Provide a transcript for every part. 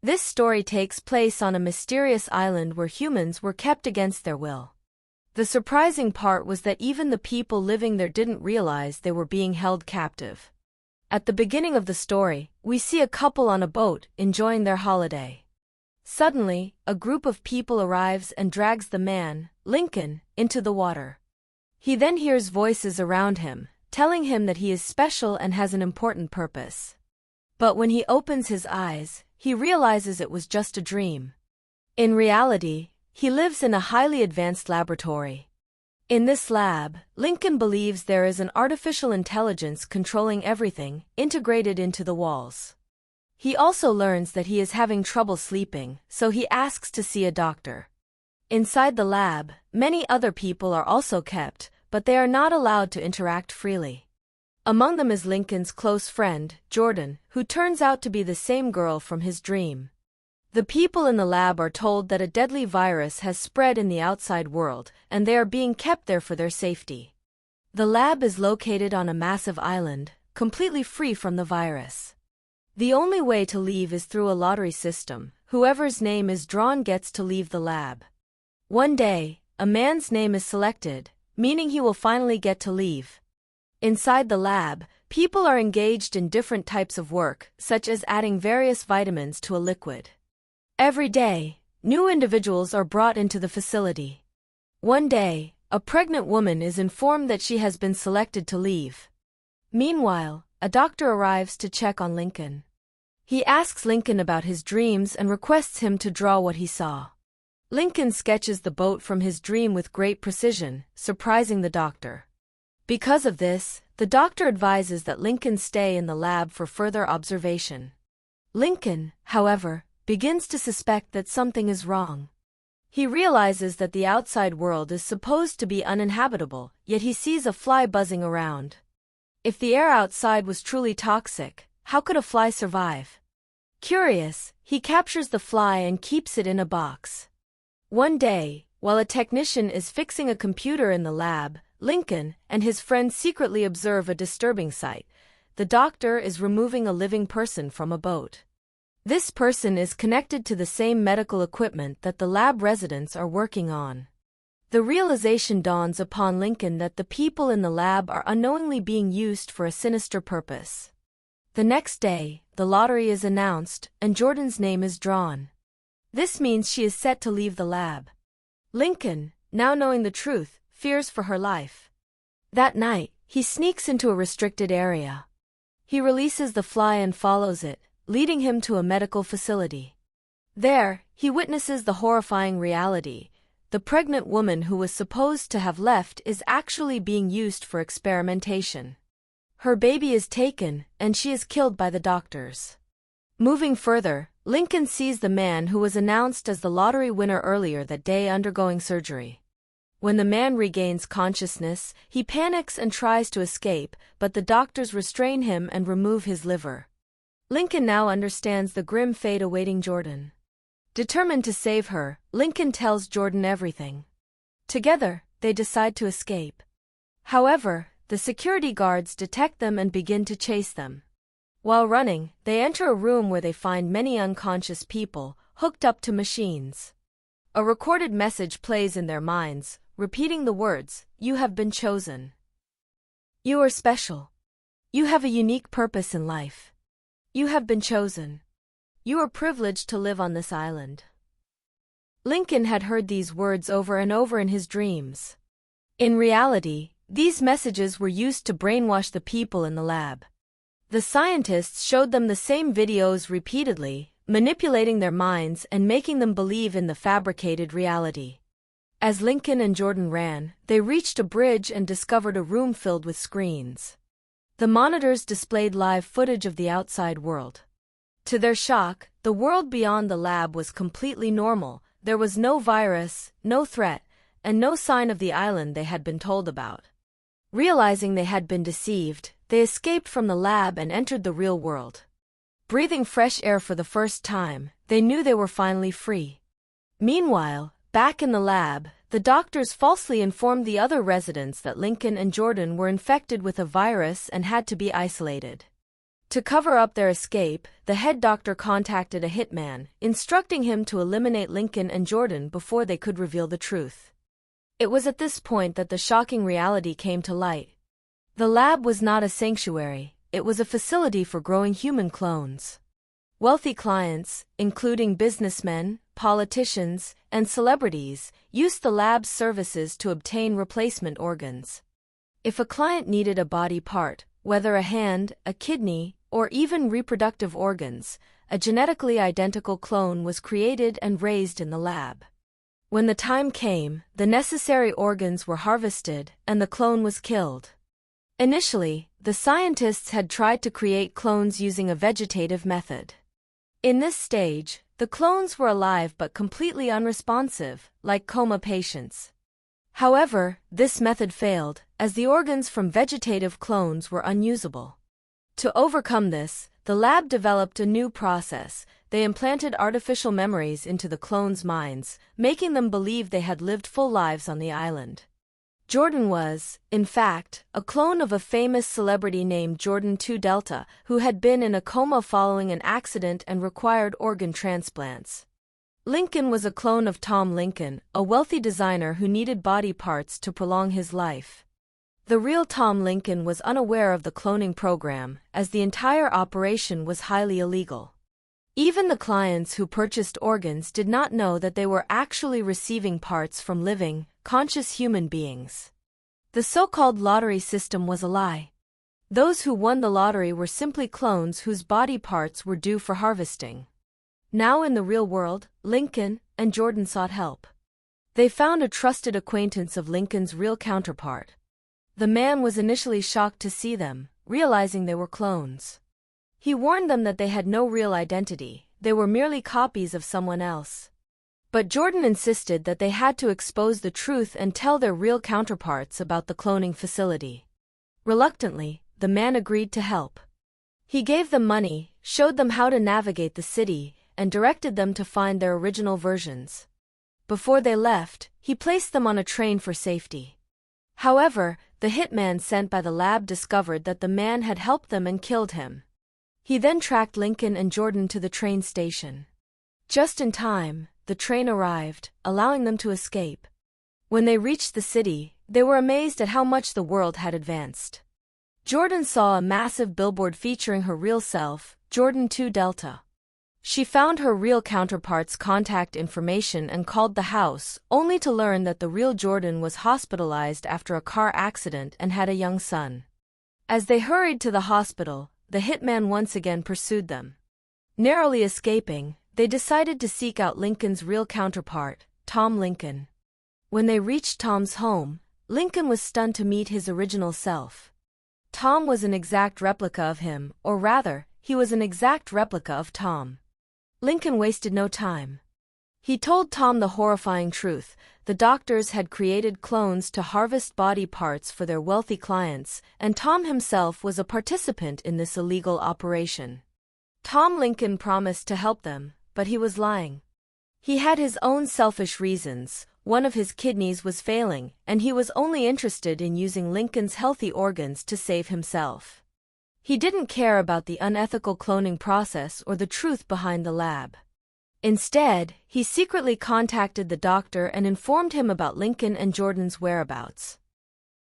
This story takes place on a mysterious island where humans were kept against their will. The surprising part was that even the people living there didn't realize they were being held captive. At the beginning of the story, we see a couple on a boat enjoying their holiday. Suddenly, a group of people arrives and drags the man, Lincoln, into the water. He then hears voices around him, telling him that he is special and has an important purpose. But when he opens his eyes, he realizes it was just a dream. In reality, he lives in a highly advanced laboratory. In this lab, Lincoln believes there is an artificial intelligence controlling everything, integrated into the walls. He also learns that he is having trouble sleeping, so he asks to see a doctor. Inside the lab, many other people are also kept, but they are not allowed to interact freely. Among them is Lincoln's close friend, Jordan, who turns out to be the same girl from his dream. The people in the lab are told that a deadly virus has spread in the outside world, and they are being kept there for their safety. The lab is located on a massive island, completely free from the virus. The only way to leave is through a lottery system. Whoever's name is drawn gets to leave the lab. One day, a man's name is selected, meaning he will finally get to leave. Inside the lab, people are engaged in different types of work, such as adding various vitamins to a liquid. Every day, new individuals are brought into the facility. One day, a pregnant woman is informed that she has been selected to leave. Meanwhile, a doctor arrives to check on Lincoln. He asks Lincoln about his dreams and requests him to draw what he saw. Lincoln sketches the boat from his dream with great precision, surprising the doctor. Because of this, the doctor advises that Lincoln stay in the lab for further observation. Lincoln, however, begins to suspect that something is wrong. He realizes that the outside world is supposed to be uninhabitable, yet he sees a fly buzzing around. If the air outside was truly toxic, how could a fly survive? Curious, he captures the fly and keeps it in a box. One day, while a technician is fixing a computer in the lab, Lincoln and his friends secretly observe a disturbing sight. The doctor is removing a living person from a boat. This person is connected to the same medical equipment that the lab residents are working on. The realization dawns upon Lincoln that the people in the lab are unknowingly being used for a sinister purpose. The next day, the lottery is announced, and Jordan's name is drawn. This means she is set to leave the lab. Lincoln, now knowing the truth, fears for her life. That night, he sneaks into a restricted area. He releases the fly and follows it, leading him to a medical facility. There, he witnesses the horrifying reality. The pregnant woman who was supposed to have left is actually being used for experimentation. Her baby is taken, and she is killed by the doctors. Moving further, Lincoln sees the man who was announced as the lottery winner earlier that day undergoing surgery. When the man regains consciousness, he panics and tries to escape, but the doctors restrain him and remove his liver. Lincoln now understands the grim fate awaiting Jordan. Determined to save her, Lincoln tells Jordan everything. Together, they decide to escape. However, the security guards detect them and begin to chase them. While running, they enter a room where they find many unconscious people, hooked up to machines. A recorded message plays in their minds, repeating the words, "You have been chosen. You are special. You have a unique purpose in life. You have been chosen. You are privileged to live on this island." Lincoln had heard these words over and over in his dreams. In reality, these messages were used to brainwash the people in the lab. The scientists showed them the same videos repeatedly, manipulating their minds and making them believe in the fabricated reality. As Lincoln and Jordan ran, they reached a bridge and discovered a room filled with screens. The monitors displayed live footage of the outside world. To their shock, the world beyond the lab was completely normal. There was no virus, no threat, and no sign of the island they had been told about. Realizing they had been deceived, they escaped from the lab and entered the real world. Breathing fresh air for the first time, they knew they were finally free. Meanwhile, back in the lab, the doctors falsely informed the other residents that Lincoln and Jordan were infected with a virus and had to be isolated. To cover up their escape, the head doctor contacted a hitman, instructing him to eliminate Lincoln and Jordan before they could reveal the truth. It was at this point that the shocking reality came to light. The lab was not a sanctuary, it was a facility for growing human clones. Wealthy clients, including businessmen, politicians, and celebrities, used the lab's services to obtain replacement organs. If a client needed a body part, whether a hand, a kidney, or even reproductive organs, a genetically identical clone was created and raised in the lab. When the time came, the necessary organs were harvested, and the clone was killed. Initially, the scientists had tried to create clones using a vegetative method. In this stage, the clones were alive but completely unresponsive, like coma patients. However, this method failed, as the organs from vegetative clones were unusable. To overcome this, the lab developed a new process. They implanted artificial memories into the clones' minds, making them believe they had lived full lives on the island. Jordan was, in fact, a clone of a famous celebrity named Jordan 2 Delta, who had been in a coma following an accident and required organ transplants. Lincoln was a clone of Tom Lincoln, a wealthy designer who needed body parts to prolong his life. The real Tom Lincoln was unaware of the cloning program, as the entire operation was highly illegal. Even the clients who purchased organs did not know that they were actually receiving parts from living, conscious human beings. The so-called lottery system was a lie. Those who won the lottery were simply clones whose body parts were due for harvesting. Now in the real world, Lincoln and Jordan sought help. They found a trusted acquaintance of Lincoln's real counterpart. The man was initially shocked to see them, realizing they were clones. He warned them that they had no real identity, they were merely copies of someone else. But Jordan insisted that they had to expose the truth and tell their real counterparts about the cloning facility. Reluctantly, the man agreed to help. He gave them money, showed them how to navigate the city, and directed them to find their original versions. Before they left, he placed them on a train for safety. However, the hitman sent by the lab discovered that the man had helped them and killed him. He then tracked Lincoln and Jordan to the train station. Just in time, the train arrived, allowing them to escape. When they reached the city, they were amazed at how much the world had advanced. Jordan saw a massive billboard featuring her real self, Jordan 2 Delta. She found her real counterpart's contact information and called the house, only to learn that the real Jordan was hospitalized after a car accident and had a young son. As they hurried to the hospital, the hitman once again pursued them. Narrowly escaping, they decided to seek out Lincoln's real counterpart, Tom Lincoln. When they reached Tom's home, Lincoln was stunned to meet his original self. Tom was an exact replica of him, or rather, he was an exact replica of Tom. Lincoln wasted no time. He told Tom the horrifying truth: the doctors had created clones to harvest body parts for their wealthy clients, and Tom himself was a participant in this illegal operation. Tom Lincoln promised to help them, but he was lying. He had his own selfish reasons. One of his kidneys was failing, and he was only interested in using Lincoln's healthy organs to save himself. He didn't care about the unethical cloning process or the truth behind the lab. Instead, he secretly contacted the doctor and informed him about Lincoln and Jordan's whereabouts.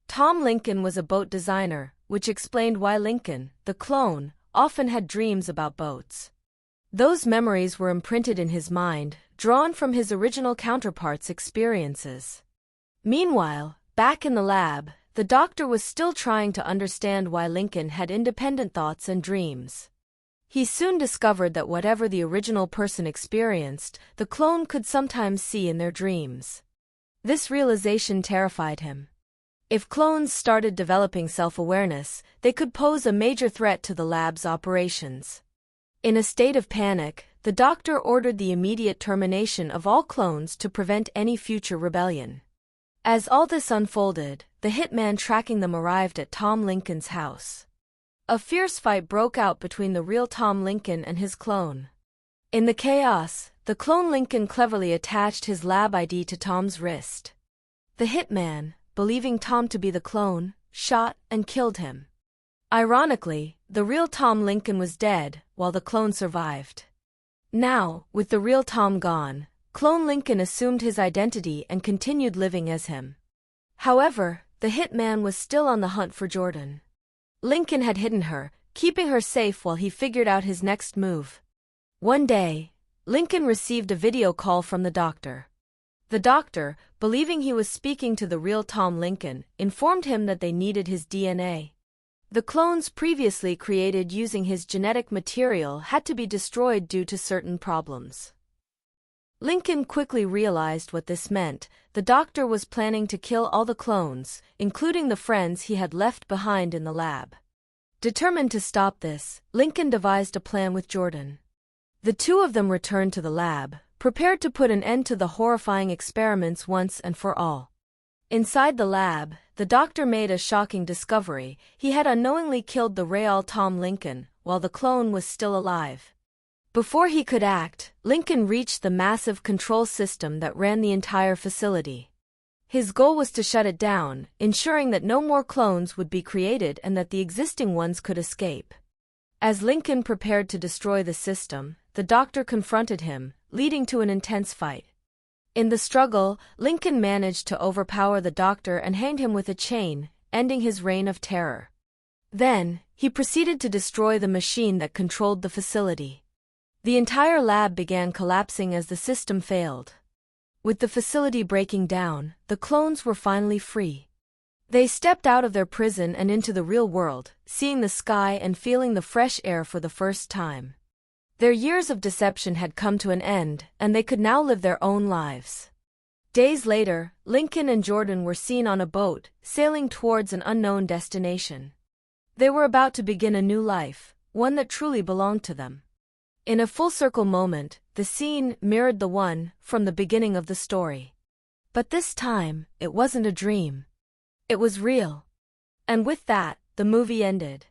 Tom Lincoln was a boat designer, which explained why Lincoln, the clone, often had dreams about boats. Those memories were imprinted in his mind, drawn from his original counterpart's experiences. Meanwhile, back in the lab, the doctor was still trying to understand why Lincoln had independent thoughts and dreams. He soon discovered that whatever the original person experienced, the clone could sometimes see in their dreams. This realization terrified him. If clones started developing self-awareness, they could pose a major threat to the lab's operations. In a state of panic, the doctor ordered the immediate termination of all clones to prevent any future rebellion. As all this unfolded, the hitman tracking them arrived at Tom Lincoln's house. A fierce fight broke out between the real Tom Lincoln and his clone. In the chaos, the clone Lincoln cleverly attached his lab ID to Tom's wrist. The hitman, believing Tom to be the clone, shot and killed him. Ironically, the real Tom Lincoln was dead, while the clone survived. Now, with the real Tom gone, clone Lincoln assumed his identity and continued living as him. However, the hitman was still on the hunt for Jordan. Lincoln had hidden her, keeping her safe while he figured out his next move. One day, Lincoln received a video call from the doctor. The doctor, believing he was speaking to the real Tom Lincoln, informed him that they needed his DNA. The clones previously created using his genetic material had to be destroyed due to certain problems. Lincoln quickly realized what this meant. The doctor was planning to kill all the clones, including the friends he had left behind in the lab. Determined to stop this, Lincoln devised a plan with Jordan. The two of them returned to the lab, prepared to put an end to the horrifying experiments once and for all. Inside the lab, the doctor made a shocking discovery. He had unknowingly killed the real Tom Lincoln, while the clone was still alive. Before he could act, Lincoln reached the massive control system that ran the entire facility. His goal was to shut it down, ensuring that no more clones would be created and that the existing ones could escape. As Lincoln prepared to destroy the system, the doctor confronted him, leading to an intense fight. In the struggle, Lincoln managed to overpower the doctor and hanged him with a chain, ending his reign of terror. Then, he proceeded to destroy the machine that controlled the facility. The entire lab began collapsing as the system failed. With the facility breaking down, the clones were finally free. They stepped out of their prison and into the real world, seeing the sky and feeling the fresh air for the first time. Their years of deception had come to an end, and they could now live their own lives. Days later, Lincoln and Jordan were seen on a boat, sailing towards an unknown destination. They were about to begin a new life, one that truly belonged to them. In a full-circle moment, the scene mirrored the one from the beginning of the story. But this time, it wasn't a dream. It was real. And with that, the movie ended.